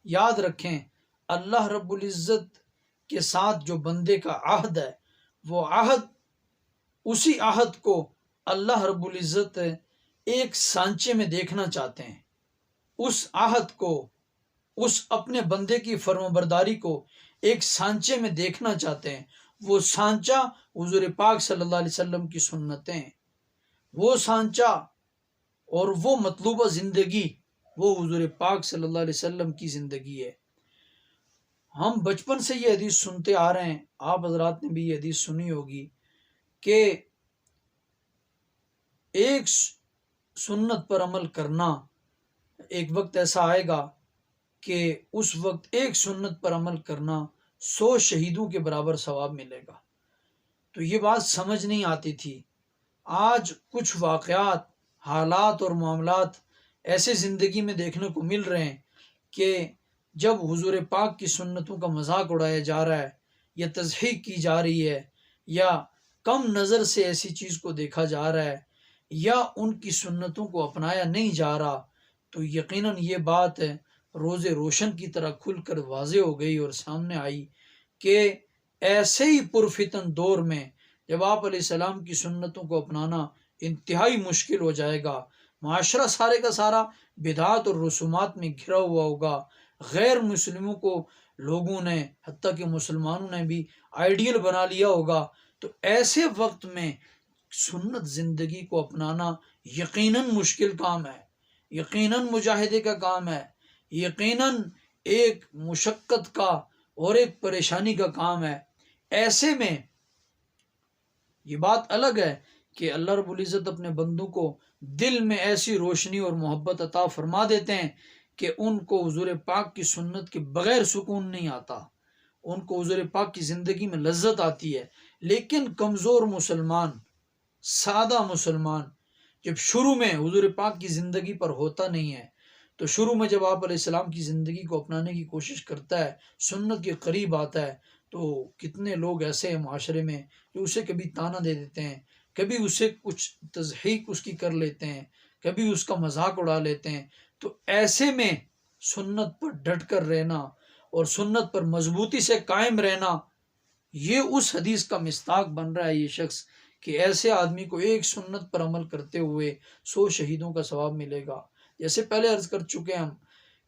یاد رکھیں اللہ رب العزت کے ساتھ جو بندے کا عہد ہے، وہ عہد، اسی عہد کو اللہ رب العزت ایک سانچے میں دیکھنا چاہتے ہیں، اس عہد کو، اس اپنے بندے کی فرمانبرداری کو ایک سانچے میں دیکھنا چاہتے ہیں۔ وہ سانچہ حضور پاک صلی اللہ علیہ وسلم کی سنتیں، وہ سانچہ اور وہ مطلوبہ زندگی وہ حضور پاک صلی اللہ علیہ وسلم کی زندگی ہے۔ ہم بچپن سے یہ حدیث سنتے آ رہے ہیں، آپ حضرات نے بھی یہ حدیث سنی ہوگی کہ ایک سنت پر عمل کرنا، ایک وقت ایسا آئے گا کہ اس وقت ایک سنت پر عمل کرنا 100 شہیدوں کے برابر ثواب ملے گا۔ تو یہ بات سمجھ نہیں آتی تھی۔ آج کچھ واقعات، حالات اور معاملات ایسے زندگی میں دیکھنے کو مل رہے ہیں کہ جب حضور پاک کی سنتوں کا مذاق اڑایا جا رہا ہے یا تضحیق کی جا رہی ہے یا کم نظر سے ایسی چیز کو دیکھا جا رہا ہے یا ان کی سنتوں کو اپنایا نہیں جا رہا، تو یقیناً یہ بات روز روشن کی طرح کھل کر واضح ہو گئی اور سامنے آئی کہ ایسے ہی پرفتن دور میں جب آپ علیہ السلام کی سنتوں کو اپنانا انتہائی مشکل ہو جائے گا، معاشرہ سارے کا سارا بدعات اور رسومات میں گھرا ہوا ہوگا، غیر مسلموں کو لوگوں نے، حتیٰ کہ مسلمانوں نے بھی آئیڈیل بنا لیا ہوگا، تو ایسے وقت میں سنت زندگی کو اپنانا یقیناً مشکل کام ہے، یقیناً مجاہدے کا کام ہے، یقیناً ایک مشقت کا اور ایک پریشانی کا کام ہے۔ ایسے میں یہ بات الگ ہے کہ اللہ رب العزت اپنے بندوں کو دل میں ایسی روشنی اور محبت عطا فرما دیتے ہیں کہ ان کو حضور پاک کی سنت کے بغیر سکون نہیں آتا، ان کو حضور پاک کی زندگی میں لذت آتی ہے۔ لیکن کمزور مسلمان، سادہ مسلمان جب شروع میں حضور پاک کی زندگی پر ہوتا نہیں ہے، تو شروع میں جب آپ علیہ السلام کی زندگی کو اپنانے کی کوشش کرتا ہے، سنت کے قریب آتا ہے، تو کتنے لوگ ایسے ہیں معاشرے میں جو اسے کبھی تانا دے دیتے ہیں، کبھی اسے کچھ تضحیق اس کی کر لیتے ہیں، کبھی اس کا مذاق اڑا لیتے ہیں۔ تو ایسے میں سنت پر ڈٹ کر رہنا اور سنت پر مضبوطی سے قائم رہنا، یہ اس حدیث کا مصداق بن رہا ہے یہ شخص کہ ایسے آدمی کو ایک سنت پر عمل کرتے ہوئے 100 شہیدوں کا ثواب ملے گا۔ جیسے پہلے عرض کر چکے ہم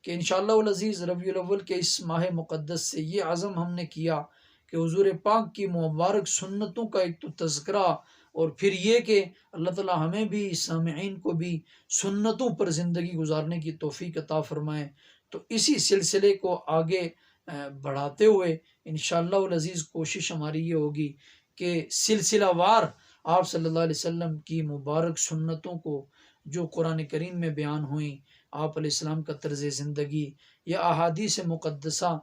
کہ انشاءاللہ العزیز ربیع الاول کے اس ماہ مقدس سے یہ عزم ہم نے کیا کہ حضور پاک کی مبارک سنتوں کا ایک تو تذکرہ، اور پھر یہ کہ اللہ تعالی ہمیں بھی، سامعین کو بھی سنتوں پر زندگی گزارنے کی توفیق عطا فرمائے۔ تو اسی سلسلے کو آگے بڑھاتے ہوئے انشاءاللہ العزیز کوشش ہماری یہ ہوگی کہ سلسلہ وار آپ صلی اللہ علیہ وسلم کی مبارک سنتوں کو جو قرآن کریم میں بیان ہوئیں، آپ علیہ السلام کا طرز زندگی یا احادیث مقدسہ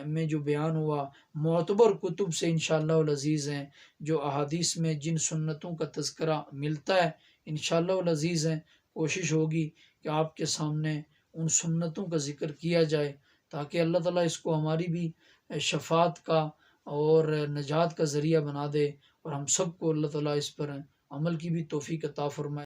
میں جو بیان ہوا، معتبر کتب سے انشاءاللہ العزیز ہیں جو احادیث میں جن سنتوں کا تذکرہ ملتا ہے، انشاءاللہ العزیز ہیں کوشش ہوگی کہ آپ کے سامنے ان سنتوں کا ذکر کیا جائے، تاکہ اللہ تعالیٰ اس کو ہماری بھی شفاعت کا اور نجات کا ذریعہ بنا دے، اور ہم سب کو اللہ تعالیٰ اس پر عمل کی بھی توفیق عطا فرمائے۔